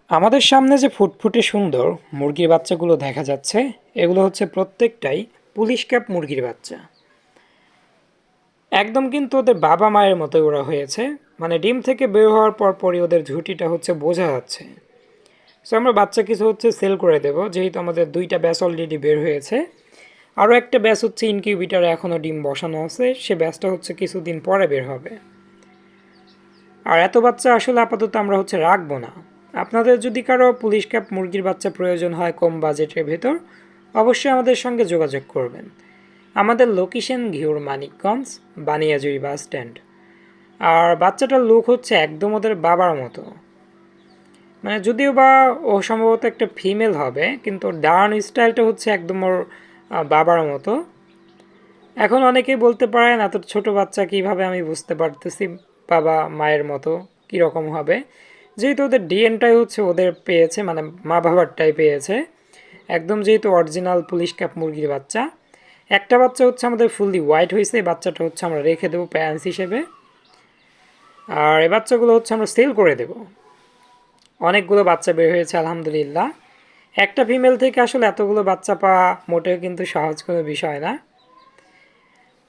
আমাদের সামনে যে ফুটফুটে সুন্দর মুরগির বাচ্চাগুলো দেখা যাচ্ছে, এগুলো হচ্ছে প্রত্যেকটাই পুলিশ ক্যাপ মুরগির বাচ্চা। একদম কিন্তু ওদের বাবা মায়ের মতো ওরা হয়েছে, মানে ডিম থেকে বের হওয়ার পরই ওদের ঝুঁটিটা হচ্ছে বোঝা যাচ্ছে। সো আমরা বাচ্চা কিছু হচ্ছে সেল করে দেব, যেহেতু আমাদের দুইটা ব্যাচ অলরেডি বের হয়েছে। আরও একটা ব্যাচ হচ্ছে ইনকিউবেটারে এখনও ডিম বসানো আছে, সে ব্যাচটা হচ্ছে কিছুদিন পরে বের হবে। আর এত বাচ্চা আসলে আপাতত আমরা হচ্ছে রাখবো না। আপনাদের যদি কারো পুলিশ ক্যাপ মুরগির বাচ্চা প্রয়োজন হয় কম বাজেটের ভেতর, অবশ্যই আমাদের সঙ্গে যোগাযোগ করবেন। আমাদের location Ghior Manikganj, Baniajuri bus stand. আর বাচ্চাটার লুক হচ্ছে একদম ওদের বাবার মতো, মানে যদিও বা ও সম্ভবত একটা ফিমেল হবে, কিন্তু ওর দাঁড়ানো স্টাইলটা হচ্ছে একদম ওর বাবার মতো। এখন অনেকেই বলতে পারেন এত ছোট বাচ্চা কিভাবে, আমি বুঝতে পারতেছি বাবা মায়ের মতো কীরকম হবে, যেহেতু ওদের ডিএনটাই হচ্ছে ওদের পেয়েছে, মানে মা বাবারটাই পেয়েছে একদম, যেহেতু অরিজিনাল পুলিশ ক্যাপ মুরগির বাচ্চা। একটা বাচ্চা হচ্ছে আমাদের ফুললি হোয়াইট হয়েছে, এই বাচ্চাটা হচ্ছে আমরা রেখে দেবো প্যারেন্টস হিসেবে। আর এই বাচ্চাগুলো হচ্ছে আমরা সেল করে দেব। অনেকগুলো বাচ্চা বের হয়েছে আলহামদুলিল্লাহ। একটা ফিমেল থেকে আসলে এতগুলো বাচ্চা পাওয়া মোটেও কিন্তু সহজ কোনো বিষয় না।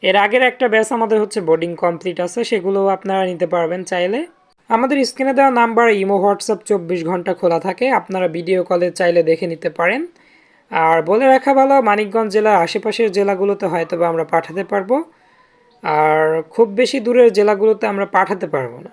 এর আগের একটা ব্যাচ আমাদের হচ্ছে বোর্ডিং কমপ্লিট আছে, সেগুলো আপনারা নিতে পারবেন চাইলে। আমাদের স্ক্রিনে দেওয়া নাম্বার ইমো হোয়াটসঅ্যাপ 24 ঘন্টা খোলা থাকে, আপনারা ভিডিও কলে চাইলে দেখে নিতে পারেন। আর বলে রাখা ভালো, মানিকগঞ্জ জেলার আশেপাশের জেলাগুলোতে হয়তো বা আমরা পাঠাতে পারবো, আর খুব বেশি দূরের জেলাগুলোতে আমরা পাঠাতে পারবো না।